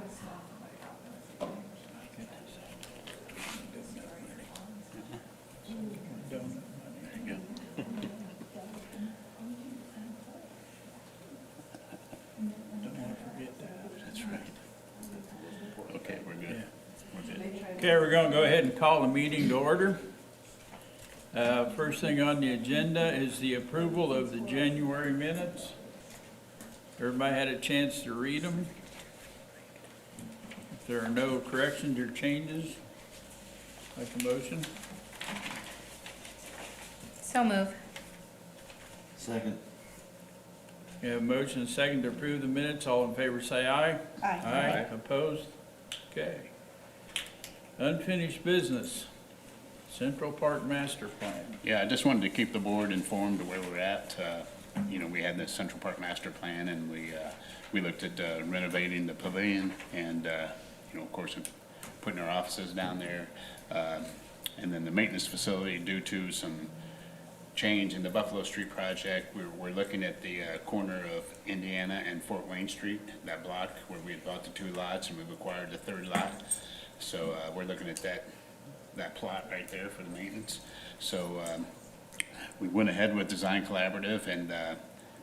Don't want to forget that. That's right. Okay, we're good. Yeah. We're good. Okay, we're gonna go ahead and call the meeting to order. First thing on the agenda is the approval of the January minutes. Everybody had a chance to read them. If there are no corrections or changes, make a motion. So move. Second. We have a motion and a second to approve the minutes. All in favor say aye. Aye. Aye. Opposed? Okay. Unfinished business. Central Park Master Plan. Yeah, I just wanted to keep the board informed of where we're at. You know, we had the Central Park Master Plan, and we looked at renovating the pavilion and, you know, of course, putting our offices down there. And then the maintenance facility, due to some change in the Buffalo Street project, we're looking at the corner of Indiana and Fort Wayne Street, that block where we had bought the 2 lots and we've acquired the 3rd lot. So we're looking at that plot right there for the maintenance. So we went ahead with Design Collaborative, and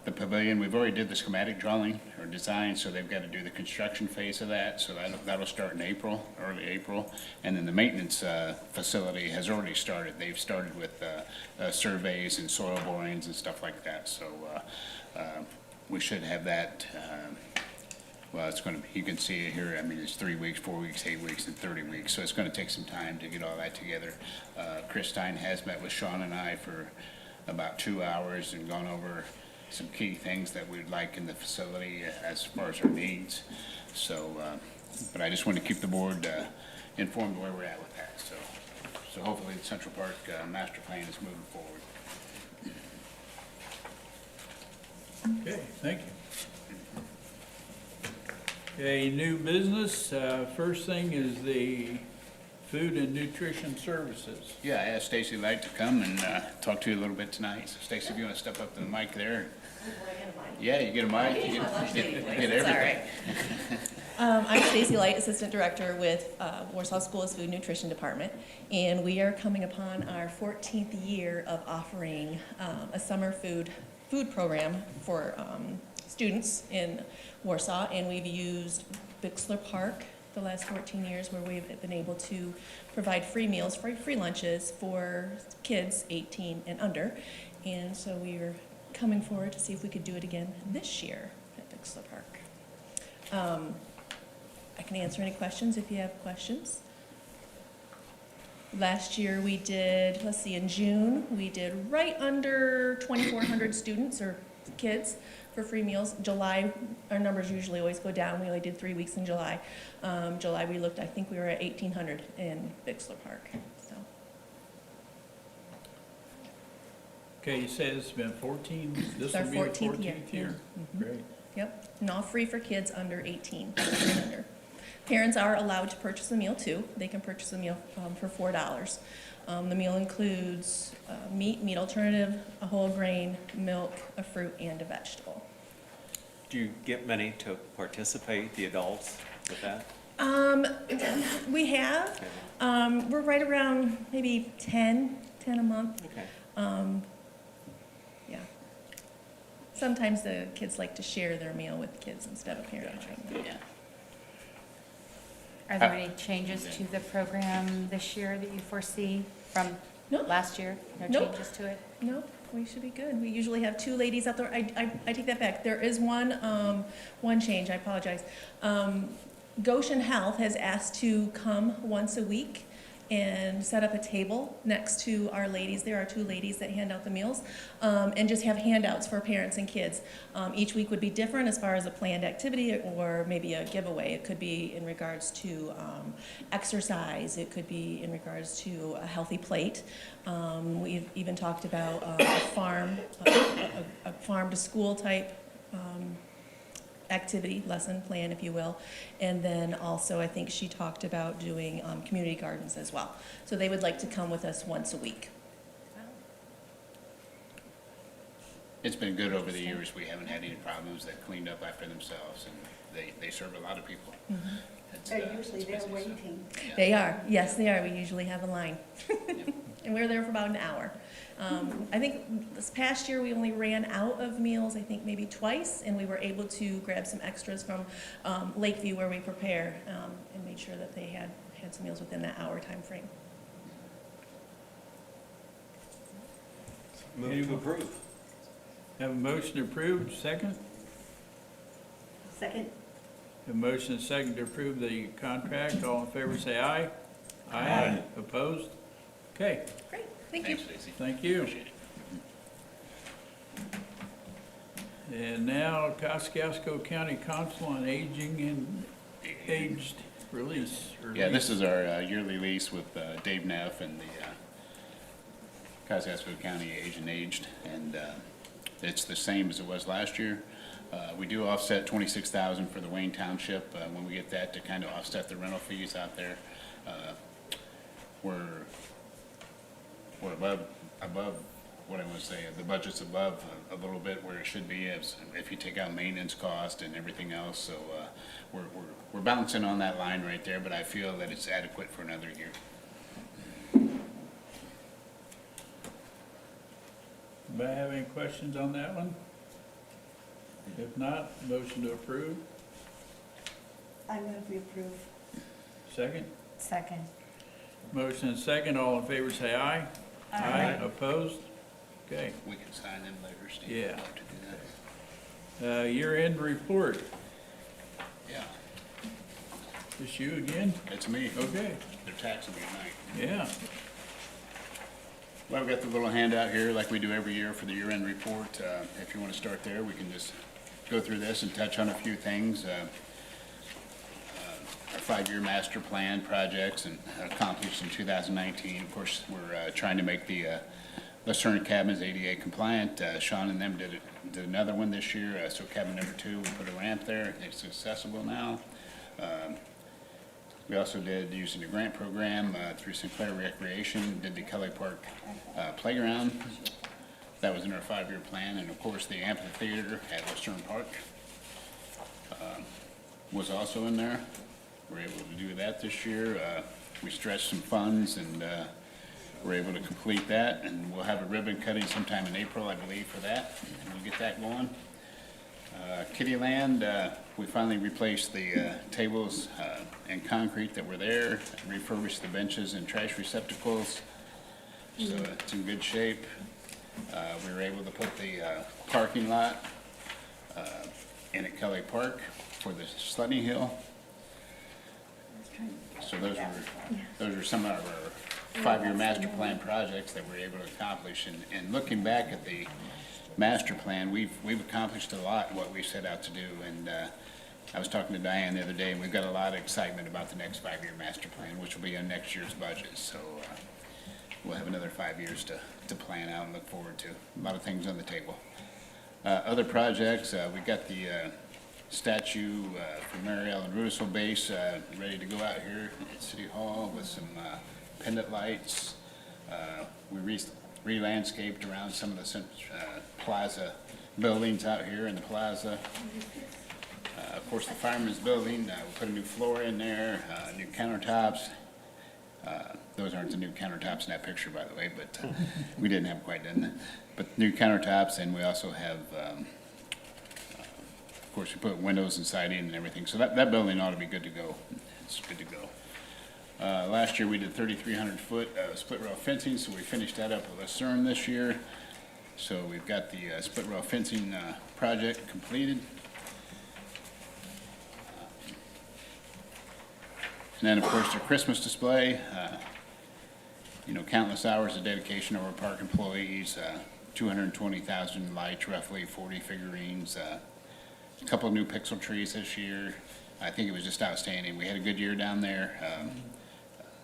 the pavilion, we've already did the schematic drawing or design, so they've got to do the construction phase of that. So that'll start in April, early April. And then the maintenance facility has already started. They've started with surveys and soil borings and stuff like that. So we should have that. Well, it's going to be, you can see it here, I mean, it's 3 weeks, 4 weeks, 8 weeks, and 30 weeks, so it's going to take some time to get all that together. Chris Stein has met with Sean and I for about 2 hours and gone over some key things that we'd like in the facility as far as our needs. So, but I just want to keep the board informed where we're at with that. So hopefully the Central Park Master Plan is moving forward. Okay, thank you. Okay, new business. First thing is the food and nutrition services. Yeah, I asked Stacy Light to come and talk to you a little bit tonight. So Stacy, if you want to step up to the mic there. Yeah, you get a mic, you get everything. I'm Stacy Light, Assistant Director with Warsaw School's Food Nutrition Department, and we are coming upon our 14th year of offering a summer food program for students in Warsaw, and we've used Bixler Park the last 14 years, where we've been able to provide free meals, free lunches for kids 18 and under, and so we are coming forward to see if we could do it again this year at Bixler Park. I can answer any questions if you have questions. Last year we did, let's see, in June, we did right under 2,400 students or kids for free meals. July, our numbers usually always go down. We only did 3 weeks in July. July we looked, I think we were at 1,800 in Bixler Park. So. Okay, you say this has been 14, this It's our will be the 14th year. 14th year? Mhm. Great. Yep, and all free for kids under 18 and under. Parents are allowed to purchase a meal too. They can purchase a meal for $4. The meal includes meat alternative, a whole grain, milk, a fruit, and a vegetable. Do you get many to participate, the adults, with that? We have. We're right around maybe 10 a month. Okay. Yeah. Sometimes the kids like to share their meal with kids instead of parents. Yeah. Are there any changes to the program this year that you foresee from No. last year? No Nope. changes to it? No, we should be good. We usually have 2 ladies out there. I take that back. There is one change, I apologize. Goshen Health has asked to come once a week and set up a table next to our ladies. There are 2 ladies that hand out the meals, and just have handouts for parents and kids. Each week would be different as far as a planned activity or maybe a giveaway. It could be in regards to exercise. It could be in regards to a healthy plate. We've even talked about a farm to school type activity, lesson plan, if you will. And then also, I think she talked about doing community gardens as well. So they would like to come with us once a week. it's been good over the years. We haven't had any problems. They've cleaned up after themselves, and they serve a lot of people. It's, They're usually it's there busy, so, waiting. yeah. They are, yes, they are. We usually have a line. And we're there for about an hour. I think this past year, we only ran out of meals, I think maybe twice, and we were able to grab some extras from Lakeview where we prepare, and made sure that they had some meals within that hour time frame. Move to approve. Have a motion approved, second? Second, A motion and second to approve the contract. All in favor, say aye. Aye. Opposed? Okay, Great, thank you. Thanks, Stacy. thank you. Appreciate it. And now Kosciuszko County Council on Aging and Aged Release. or Yeah, this lease. is our yearly lease with Dave Neff and the Kosciuszko County Aged, and it's the same as it was last year. We do offset 26,000 for the Wayne Township, when we get that to kind of offset the rental fees out there. We're above, what I want to say, the budget's above a little bit where it should be if you take out maintenance cost and everything else. So we're bouncing on that line right there, but I feel that it's adequate for another year. Anybody have any questions on that one? If not, motion to approve. I move we approve. Second? Second. Motion and second. All in favor, say aye. Aye. Opposed? Okay. We can sign them later, Steve. Yeah. I'd like to do that. Year-end report. Yeah, Is you again? it's me. Okay, They're taxing me tonight. yeah. Well, I've got the little handout here like we do every year for the year-end report. If you want to start there, we can just go through this and touch on a few things. Our five-year master plan projects and accomplished in 2019. Of course, we're trying to make the Lucerne cabins ADA compliant. Sean and them did another one this year. So cabin number 2, we put a ramp there. It's accessible now. We also did, using the grant program through Sinclair Recreation, did the Kelly Park playground. That was in our 5-year plan. And of course, the amphitheater at Lucerne Park was also in there. We're able to do that this year. We stretched some funds and we're able to complete that. And we'll have a ribbon cutting sometime in April, I believe, for that. And we'll get that going. Kittyland, we finally replaced the tables and concrete that were there, refurbished the benches and trash receptacles, so it's in good shape. We were able to put the parking lot in at Kelly Park for the sledding hill. So those are some of our 5-year master plan projects that we're able to accomplish. And looking back at the master plan, we've accomplished a lot what we set out to do. And I was talking to Diane the other day, and we've got a lot of excitement about the next 5-year master plan, which will be on next year's budget. So we'll have another 5 years to plan out and look forward to. A lot of things on the table. Other projects, we got the statue for Mary Ellen Rudisill base ready to go out here at City Hall with some pendant lights. We re-landscaped around some of the plaza buildings out here in the plaza. Of course, the fireman's building, we put a new floor in there, new countertops. Those aren't the new countertops in that picture, by the way, but we didn't have quite done that. But new countertops, and we also have, of course, we put windows and siding and everything. So that building ought to be good to go. It's good to go. Last year, we did 3,300-foot split rail fencing, so we finished that up with Lucerne this year. So we've got the split rail fencing project completed. And then, of course, the Christmas display, countless hours of dedication of our park employees, 220,000 lights, roughly 40 figurines, a couple of new pixel trees this year. I think it was just outstanding. We had a good year down there.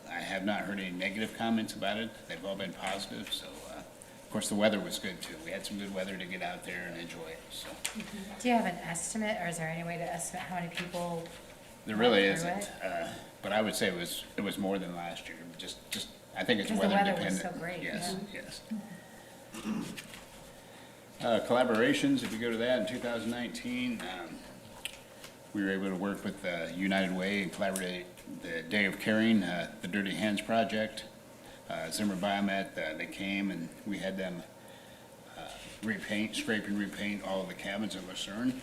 I have not heard any negative comments about it. They've all been positive. So, of course, the weather was good too. We had some good weather to get out there and enjoy it. So Do you have an estimate, or is there any way to estimate how many people? there really went through isn't. it? But I would say it was more than last year. Just I think it's Because the weather weather was dependent. so great, Yes, yeah. yes. Collaborations, if we go to that, in 2019, we were able to work with United Way and collaborate the Day of Caring, the Dirty Hands Project. Zimmer Biomet, they came and we had them scrape and repaint all of the cabins at Lucerne.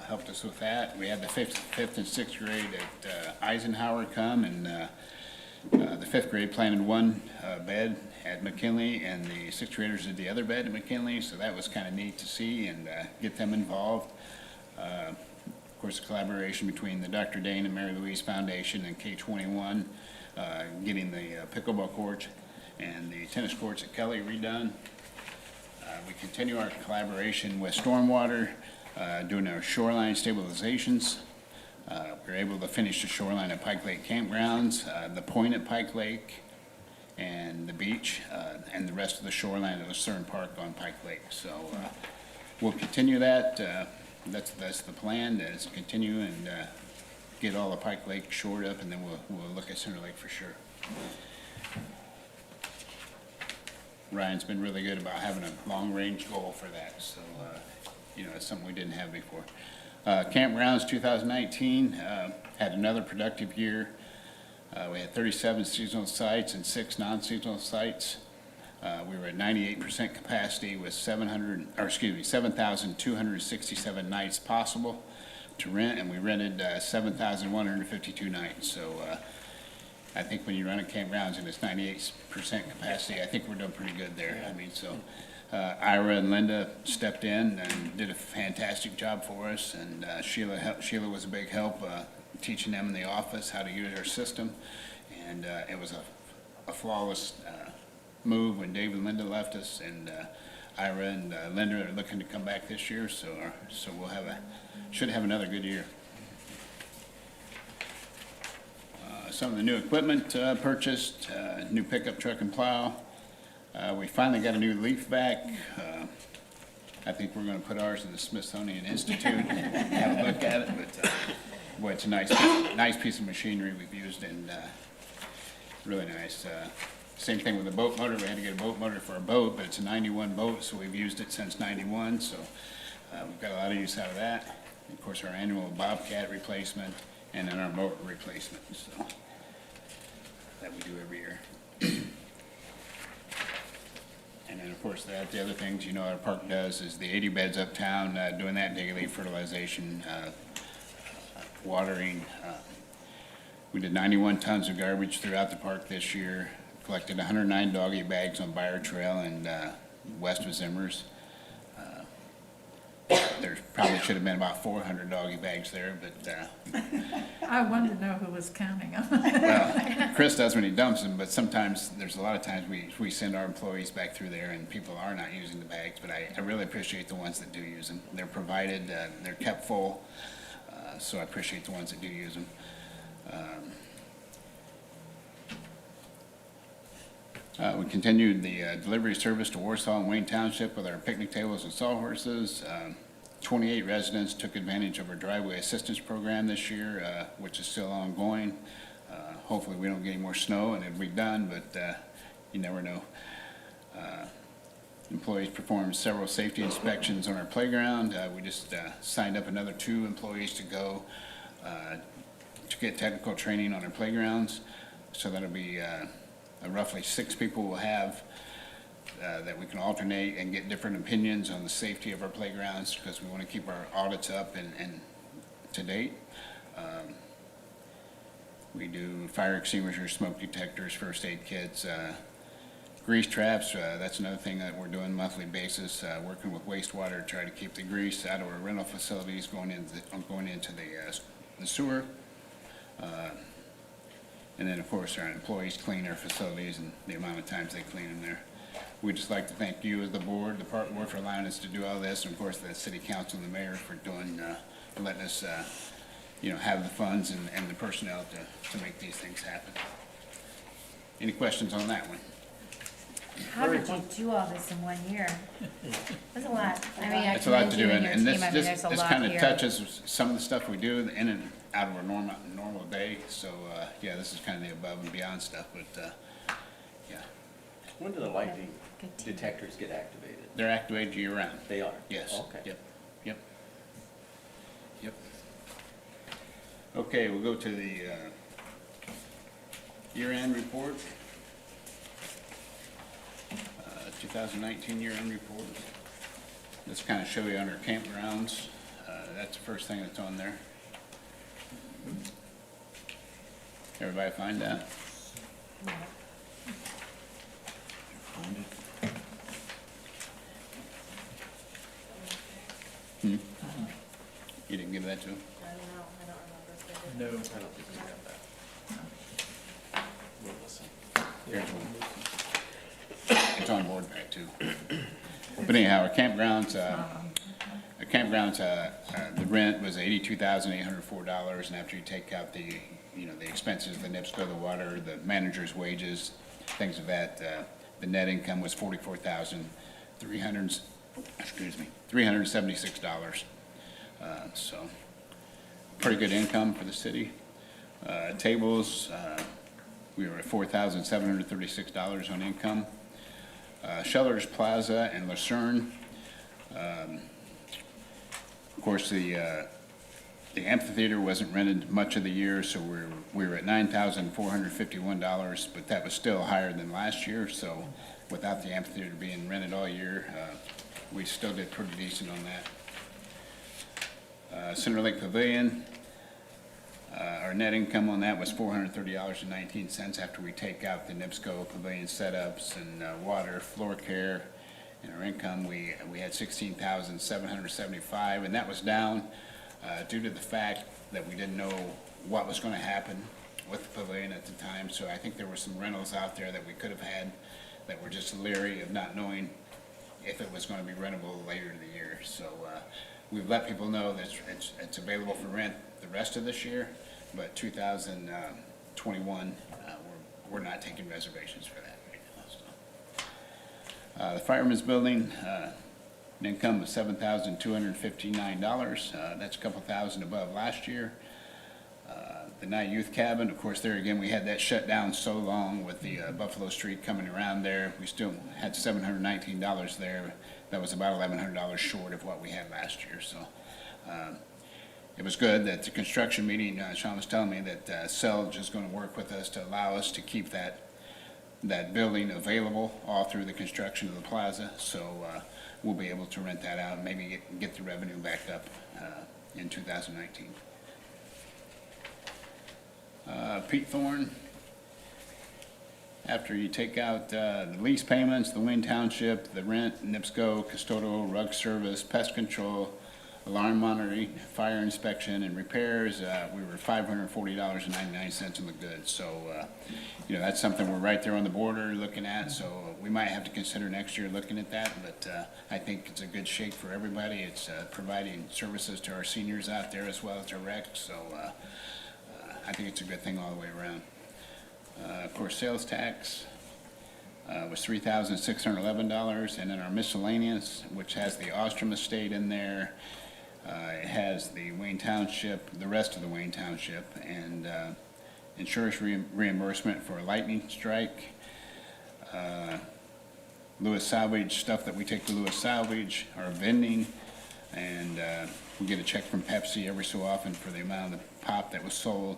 Helped us with that. We had the fifth and sixth grade at Eisenhower come, and the fifth grade planted one bed at McKinley, and the sixth graders did the other bed at McKinley, so that was kind of neat to see and get them involved. Of course, the collaboration between the Dr. Dane and Mary Louise Foundation and K-21, getting the pickleball court and the tennis courts at Kelly redone. We continue our collaboration with Stormwater, doing our shoreline stabilizations. We were able to finish the shoreline at Pike Lake Campgrounds, the point at Pike Lake, and the beach, and the rest of the shoreline at Lucerne Park on Pike Lake. So we'll continue that. That's the plan, is to continue and get all of Pike Lake shored up, and then we'll look at Center Lake for sure. Ryan's been really good about having a long-range goal for that, so, you know, it's something we didn't have before. Campgrounds 2019 had another productive year. We had 37 seasonal sites and 6 non-seasonal sites. We were at 98% capacity with 7,267 nights possible to rent, and we rented 7,152 nights. So I think when you run a campgrounds and it's 98% capacity, I think we're doing pretty good there. I mean, so Ira and Linda stepped in and did a fantastic job for us, and Sheila was a big help teaching them in the office how to use our system, and it was a flawless move when Dave and Linda left us, and Ira and Linda are looking to come back this year, so we'll should have another good year. Some of the new equipment purchased, new pickup truck and plow. We finally got a new leaf vac. I think we're going to put ours in the Smithsonian Institute and have a look at it, but boy, it's a nice piece of machinery we've used, and really nice. Same thing with the boat motor. We had to get a boat motor for a boat, but it's a 91 boat, so we've used it since 91, so we've got a lot of use out of that. Of course, our annual Bobcat replacement, and then our motor replacement, so that we do every year. And then, of course, the other things, you know, our park does is the 80 beds uptown, doing that daily fertilization, watering. We did 91 tons of garbage throughout the park this year, collected 109 doggy bags on Byre Trail and west of Zimmers. There probably should have been about 400 doggy bags there, but I wanted to know who was counting them. well, Chris does when he dumps them, but sometimes, there's a lot of times we send our employees back through there and people are not using the bags, but I really appreciate the ones that do use them. They're provided, they're kept full, so I appreciate the ones that do use them. We continued the delivery service to Warsaw and Wayne Township with our picnic tables and sawhorses. 28 residents took advantage of our driveway assistance program this year, which is still ongoing. Hopefully we don't get any more snow and it'll be done, but you never know. Employees performed several safety inspections on our playground. We just signed up another 2 employees to go to get technical training on our playgrounds. So that'll be roughly 6 people we'll have that we can alternate and get different opinions on the safety of our playgrounds, because we want to keep our audits up and to date. We do fire extinguishers, smoke detectors, first aid kits, grease traps. That's another thing that we're doing monthly basis, working with wastewater to try to keep the grease out of our rental facilities going into the sewer. And then, of course, our employees clean our facilities and the amount of times they clean them there. We'd just like to thank you as the board, the park board, for allowing us to do all this, and of course the city council and the mayor for letting us, you know, have the funds and the personnel to make these things happen. Any questions on that one? How did you do all this in 1 year? That's a lot. I mean, I It's a lot commend to you do, and your and team. I mean, there's a this lot kind of here. touches some of the stuff we do in and out of our normal day. So yeah, this is kind of the above and beyond stuff, but yeah. When do the lightning Good team. detectors get activated? They're activated year-round. They are? Yes. Okay. Yep, yep. Yep. Okay, we'll go to the year-end report. 2019 year-end report. Let's kind of show you on our campgrounds. That's the first thing that's on there. Everybody find that? You didn't give that to him? No. I don't think we have that. We'll listen. Here's one. It's on board pack too. But anyhow, our campgrounds, the rent was $82,804, and after you take out the, the expenses, the NIPSCO, the water, the manager's wages, things of that, the net income was $376. So, pretty good income for the city. Tables, we were at $4,736 on income. Schellers Plaza and Lucerne. Of course, the amphitheater wasn't rented much of the year, so we were at $9,451, but that was still higher than last year. So, without the amphitheater being rented all year, we still did pretty decent on that. Center Lake Pavilion. Our net income on that was $430.19 after we take out the NIPSCO pavilion setups and water, floor care. And our income, we had $16,775, and that was down due to the fact that we didn't know what was going to happen with the pavilion at the time. So I think there were some rentals out there that we could have had that were just leery of not knowing if it was going to be rentable later in the year. So we've let people know that it's available for rent the rest of this year, but 2021, we're not taking reservations for that right now. So. The Fireman's Building, an income of $7,259. That's a couple thousand above last year. The Night Youth Cabin, of course, there again, we had that shut down so long with the Buffalo Street coming around there. We still had $719 there. That was about $1,100 short of what we had last year. So it was good that the construction meeting, Sean was telling me that Selge is going to work with us to allow us to keep that building available all through the construction of the plaza. So we'll be able to rent that out and maybe get the revenue back up in 2019. Pete Thorne, after you take out the lease payments, the Wayne Township, the rent, NIPSCO, custodial, rug service, pest control, alarm monitoring, fire inspection, and repairs, we were $540.99 in the goods. So, that's something we're right there on the border looking at. So we might have to consider next year looking at that. But I think it's a good shake for everybody. It's providing services to our seniors out there as well as our rec. So I think it's a good thing all the way around. Of course, sales tax was $3,611, and then our miscellaneous, which has the Ostrom Estate in there, it has the Wayne Township, the rest of the Wayne Township, and insurance reimbursement for a lightning strike, Lewis Salvage stuff that we take to Lewis Salvage, our vending, and we get a check from Pepsi every so often for the amount of pop that was sold,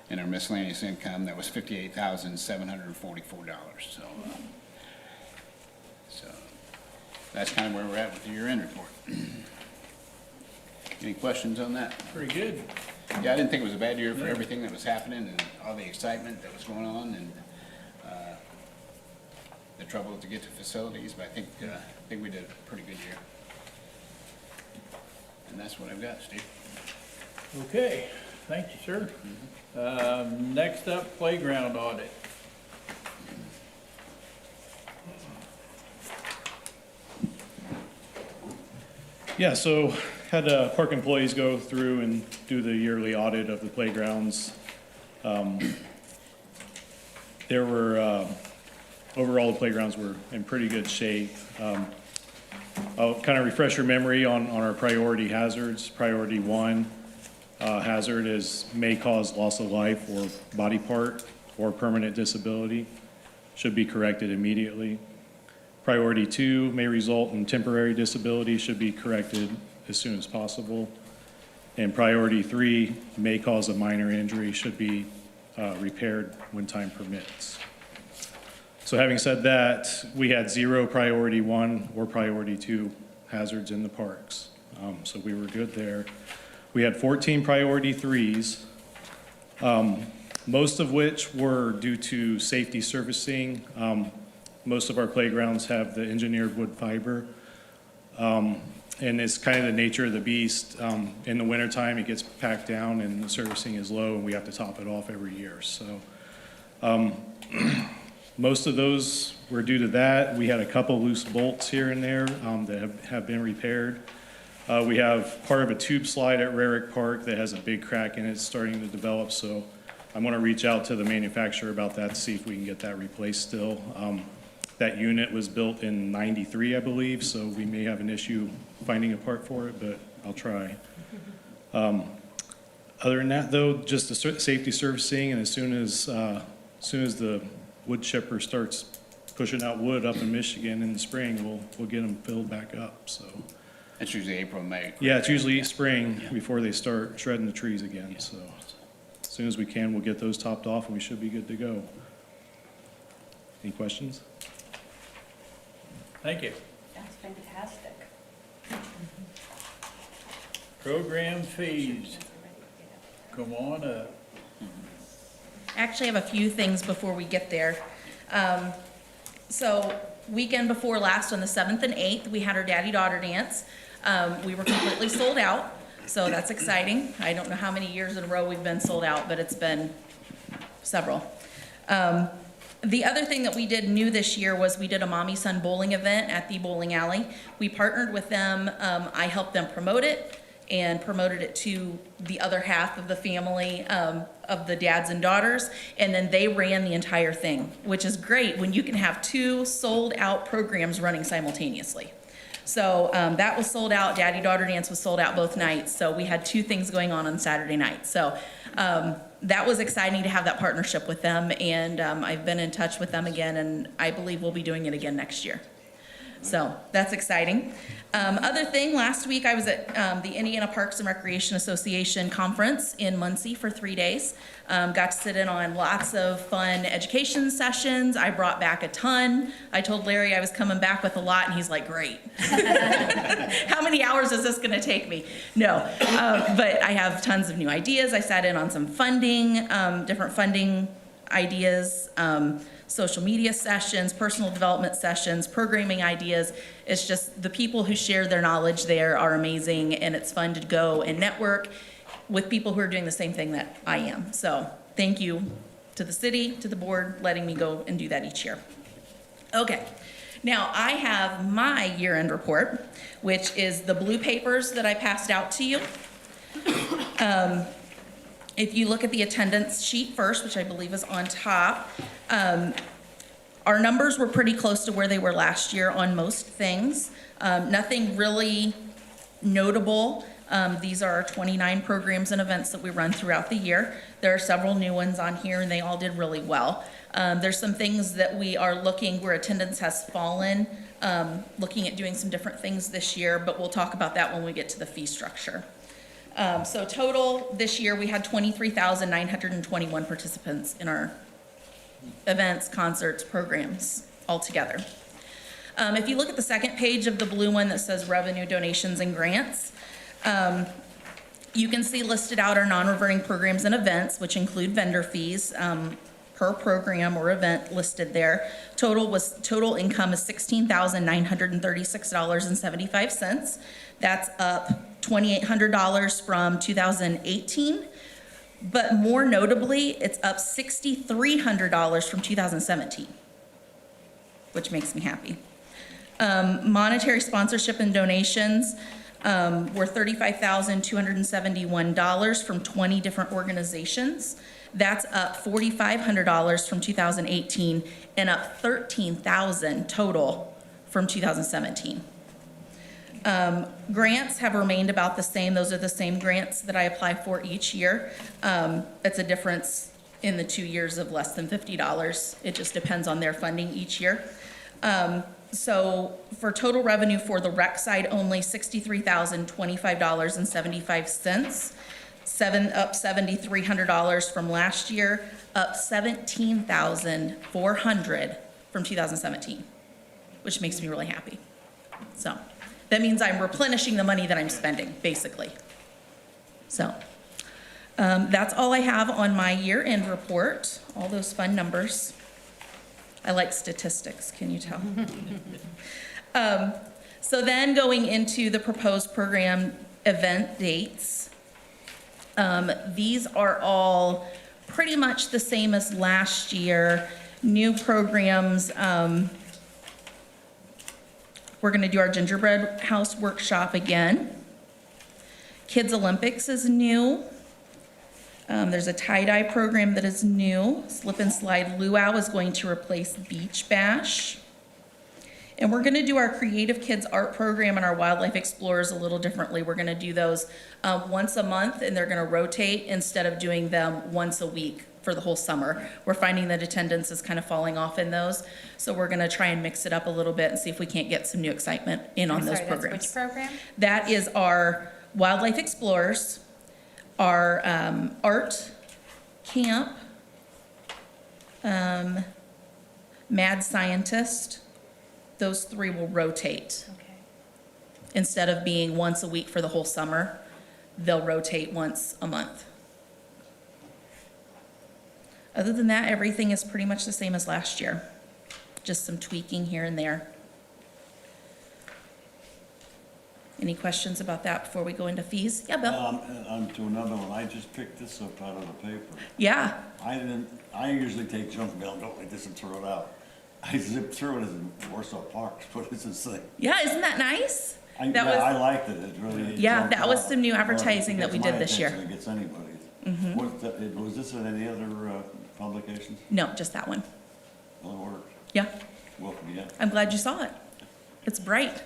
and our miscellaneous income that was $58,744. So that's kind of where we're at with the year-end report. Any questions on that? Pretty good. Yeah, I didn't think it was a bad year for everything that was happening and all the excitement that was going on and the trouble to get to facilities, but I think we did a pretty good year. And that's what I've got, Steve. Okay, thank you, sir. Next up, playground audit. Yeah, so had park employees go through and do the yearly audit of the playgrounds. There were, overall the playgrounds were in pretty good shape. I'll kind of refresh your memory on our priority hazards. Priority 1 hazard is may cause loss of life or body part or permanent disability. Should be corrected immediately. Priority 2 may result in temporary disability, should be corrected as soon as possible. And priority 3 may cause a minor injury, should be repaired when time permits. So having said that, we had 0 priority 1 or priority 2 hazards in the parks. So we were good there. We had 14 priority 3s, most of which were due to safety servicing. Most of our playgrounds have the engineered wood fiber. And it's kind of the nature of the beast. In the wintertime, it gets packed down and the servicing is low and we have to top it off every year. So most of those were due to that. We had a couple loose bolts here and there that have been repaired. We have part of a tube slide at Rarick Park that has a big crack in it starting to develop. So I'm going to reach out to the manufacturer about that to see if we can get that replaced still. That unit was built in '93, I believe, so we may have an issue finding a part for it, but I'll try. Other than that, though, just the safety servicing, and as soon as the wood chipper starts pushing out wood up in Michigan in the spring, we'll get them filled back up. So It's usually April, May. yeah, it's usually spring before they start shredding the trees again. So as soon as we can, we'll get those topped off, and we should be good to go. Any questions? Thank you. That's fantastic. Program fees, come on up. I actually have a few things before we get there. So weekend before last, on the 7th and 8th, we had our daddy-daughter dance. We were completely sold out, so that's exciting. I don't know how many years in a row we've been sold out, but it's been several. The other thing that we did new this year was we did a Mommy Son bowling event at the bowling alley. We partnered with them. I helped them promote it and promoted it to the other half of the family, of the dads and daughters, and then they ran the entire thing, which is great when you can have 2 sold-out programs running simultaneously. So that was sold out. Daddy-daughter dance was sold out both nights, so we had 2 things going on Saturday night. So that was exciting to have that partnership with them, and I've been in touch with them again, and I believe we'll be doing it again next year. So that's exciting. Other thing, last week I was at the Indiana Parks and Recreation Association conference in Muncie for 3 days. Got to sit in on lots of fun education sessions. I brought back a ton. I told Larry I was coming back with a lot, and he's like, great. How many hours is this gonna take me? No, but I have tons of new ideas. I sat in on some funding, different funding ideas, social media sessions, personal development sessions, programming ideas. It's just the people who share their knowledge there are amazing, and it's fun to go and network with people who are doing the same thing that I am. So thank you to the city, to the board, letting me go and do that each year. Okay, now I have my year-end report, which is the blue papers that I passed out to you. If you look at the attendance sheet first, which I believe is on top, our numbers were pretty close to where they were last year on most things. Nothing really notable. These are our 29 programs and events that we run throughout the year. There are several new ones on here, and they all did really well. There's some things that we are looking where attendance has fallen, looking at doing some different things this year, but we'll talk about that when we get to the fee structure. So total, this year, we had 23,921 participants in our events, concerts, programs altogether. If you look at the second page of the blue one that says revenue, donations, and grants, you can see listed out our non-reverting programs and events, which include vendor fees per program or event listed there. Total income is $16,936.75. That's up $2,800 from 2018, but more notably, it's up $6,300 from 2017, which makes me happy. Monetary sponsorship and donations were $35,271 from 20 different organizations. That's up $4,500 from 2018 and up $13,000 total from 2017. Grants have remained about the same. Those are the same grants that I apply for each year. It's a difference in the 2 years of less than $50. It just depends on their funding each year. So for total revenue for the rec side only, $63,025.75. Up $7,300 from last year, up $17,400 from 2017, which makes me really happy. So that means I'm replenishing the money that I'm spending, basically. So that's all I have on my year-end report, all those fun numbers. I like statistics, can you tell? So then going into the proposed program event dates. These are all pretty much the same as last year. New programs, we're gonna do our gingerbread house workshop again. Kids Olympics is new. There's a tie-dye program that is new. Slip and slide luau is going to replace Beach Bash. And we're gonna do our Creative Kids Art program and our Wildlife Explorers a little differently. We're gonna do those once a month, and they're gonna rotate instead of doing them once a week for the whole summer. We're finding that attendance is kind of falling off in those, so we're gonna try and mix it up a little bit and see if we can't get some new excitement in on those programs. Which program? That is our Wildlife Explorers, our art camp, Mad Scientist. Those three will rotate. Okay. Instead of being once a week for the whole summer, they'll rotate once a month. Other than that, everything is pretty much the same as last year. Just some tweaking here and there. Any questions about that before we go into fees? Yeah, Bill? On to another one, I just picked this up out of the paper. Yeah, I usually take junk mail, don't like this and throw it out. I zipped through it in Warsaw Parks, what is this thing? yeah, isn't that nice? I That was- liked it, it really. Yeah, jumped that was out. some new Well, advertising it that we gets did my this year. attention, It gets anybody's. Was this in any other publications? No, just that one. Well, it worked. Yeah. Welcome, yeah. I'm glad you saw it. It's bright.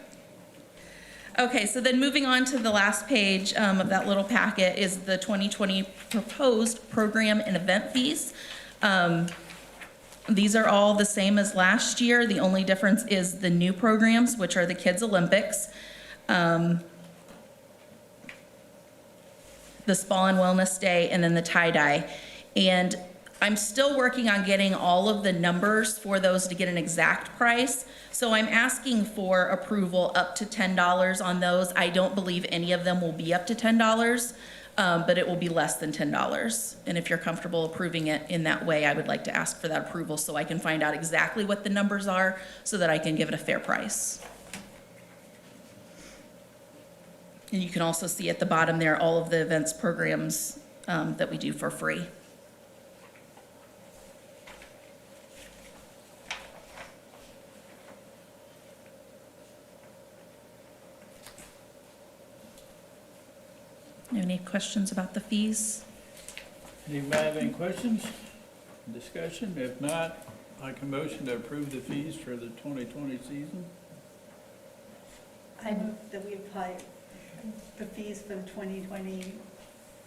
Okay, so then moving on to the last page of that little packet is the 2020 proposed program and event fees. These are all the same as last year. The only difference is the new programs, which are the Kids Olympics, the Spa and Wellness Day, and then the tie-dye. And I'm still working on getting all of the numbers for those to get an exact price. So I'm asking for approval up to $10 on those. I don't believe any of them will be up to $10, but it will be less than $10. And if you're comfortable approving it in that way, I would like to ask for that approval so I can find out exactly what the numbers are so that I can give it a fair price. And you can also see at the bottom there all of the events programs that we do for free. Any questions about the fees? Anybody have any questions, discussion? If not, I can motion to approve the fees for the 2020 season. I move that we apply the fees for the 2020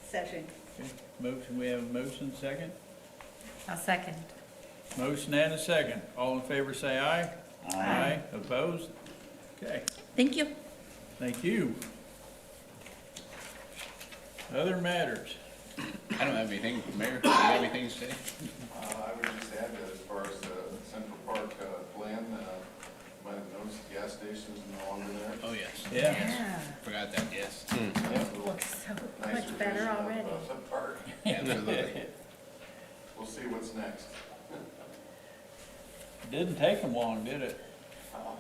session. Okay, motion, we have a motion, second? I'll second. Motion and a second. All in favor say aye. Aye. Opposed? Okay, Thank you. thank you. Other matters? I don't have anything, Mayor, do you have anything to say? I would just add that as far as the Central Park plan, might have noticed the gas station is no longer there. Oh, yes. Yeah. Forgot that, yes. Looks so Nice much better revision of, already. Central Park. Absolutely. We'll see what's next. Didn't take them long, did it?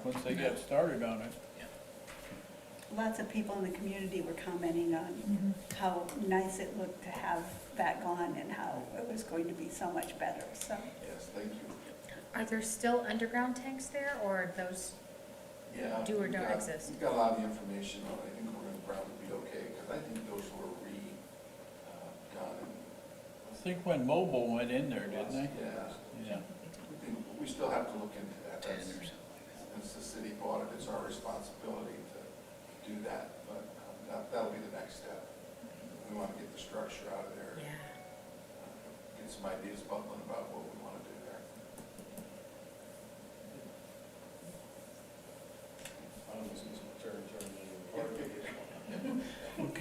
Once they got started on it. Lots of people in the community were commenting on how nice it looked to have that gone and how it was going to be so much better, so. Yes, thank you. Are there still underground tanks there, or those Yeah. do or we've don't got- exist? We've got a lot of the information on it. I think we're gonna probably be okay, because I think those were done. I think when Mobile went in there, didn't they? Yeah. Yeah. We still have to look into that. 10 That's- or something. Since the city bought it, it's our responsibility to do that, but that'll be the next step. We want to get the structure out of there, Yeah. get some ideas bubbling about what we want to do there.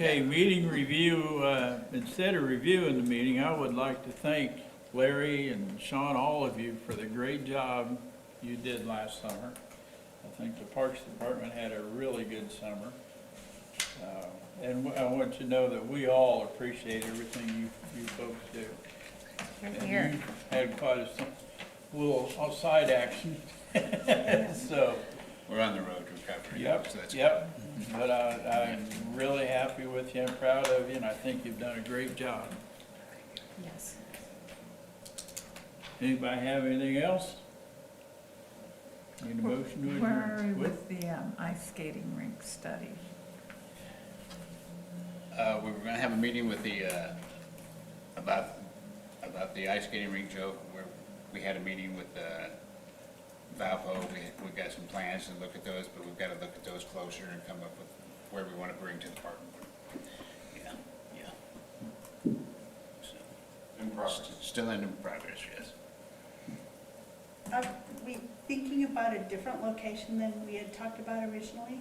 Okay, meeting review, instead of reviewing the meeting, I would like to thank Larry and Sean, all of you, for the great job you did last summer. I think the Parks Department had a really good summer. And I want you to know that we all appreciate everything you folks do. You're And here. you had quite a little side action, so. We're on the road to recovery. Yep, so that's yep, but I'm really happy with you, I'm proud of you, and I think you've done a great job. Yes. Anybody have anything else? Need a motion to adjourn? Where are we with the ice skating rink study? We were gonna have a meeting with the, about the ice skating rink, Joe, where we had a meeting with, Valpo. We got some plans to look at those, but we've gotta look at those closer and come up with where we wanna bring to the park. Yeah, yeah. So, In progress. Still in progress, yes. Are we thinking about a different location than we had talked about originally?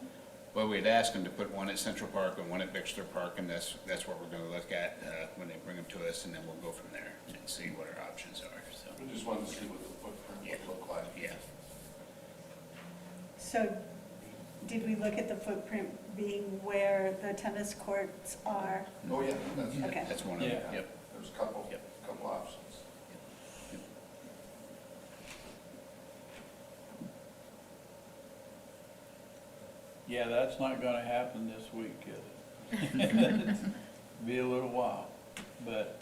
Well, we'd asked them to put one at Central Park and one at Bixler Park, and that's what we're gonna look at, when they bring them to us, and then we'll go from there and see what our options are, so, We just wanted to see what the footprint would look like. yeah. So did we look at the footprint being where the tennis courts are? Oh, yeah, that's, Okay. That's one of them, Yeah. yep. there's a couple, Yep. couple options. Yeah, that's not gonna happen this week, is it? Be a little while, but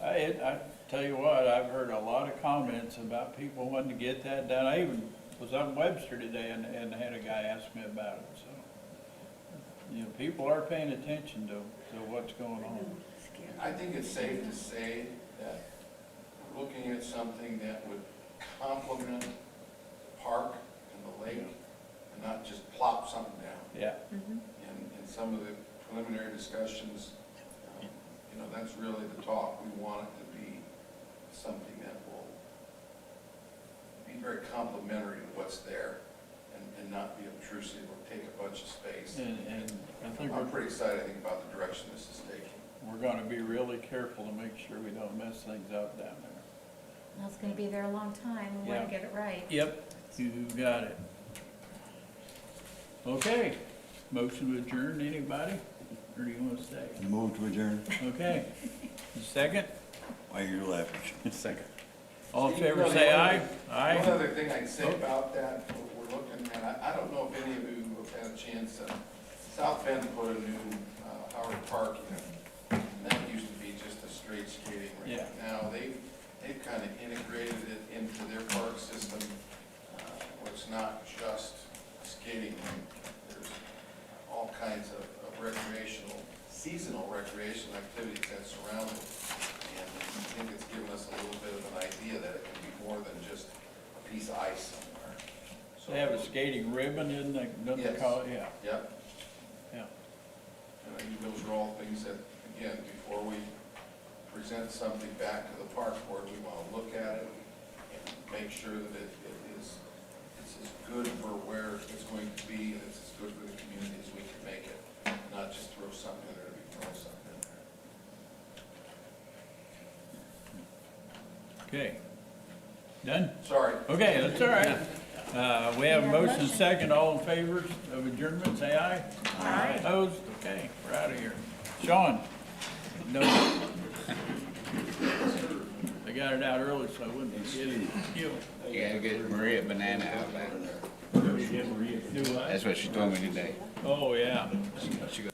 I tell you what, I've heard a lot of comments about people wanting to get that done. I even was on Webster today and had a guy ask me about it, so. You know, people are paying attention to what's going on. I think it's safe to say that we're looking at something that would complement the park and the lake and not just plop something down. Yeah, In some of the preliminary discussions, you know, that's really the talk. We want it to be something that will be very complementary to what's there and not be obtrusive or take a bunch of space. and I think I'm pretty excited, I think, about the direction this is taking. we're gonna be really careful to make sure we don't mess things up down there. Well, it's gonna be there a long time. We wanna Yeah. get it right. Yep, you got it. Okay, motion to adjourn, anybody? Or do you wanna stay? Move to adjourn. Okay, second, Why are you laughing? Second. all in Steve, favor really, say one aye. thing- Aye. One other thing I'd say about that, what we're looking at, I don't know if any of you have had a chance, South Bend put a new Howard Park in. And that used to be just a straight skating rink. Yeah. Now, they've kind of integrated it into their park system, where it's not just a skating rink. There's all kinds of recreational, seasonal recreational activities that surround it. And I think it's given us a little bit of an idea that it can be more than just a piece of ice somewhere. So They have a skating ribbon in the, don't they Yes. call it? Yeah, Yep. yeah. And I think those are all things that, again, before we present something back to the park board, we want to look at it and make sure that it's as good for where it's going to be, and it's as good for the community as we can make it, not just throw something in there to be throwing something in there. Okay. Done? Sorry. Okay, that's all right. We have a motion second, all in favor of adjournment, say aye. Aye. Opposed? Okay, we're out of here. Sean? No. I got it out early, so I wouldn't forget it. You You gotta get Maria banana out back. do what? That's what she told me today. Oh, yeah. She goes,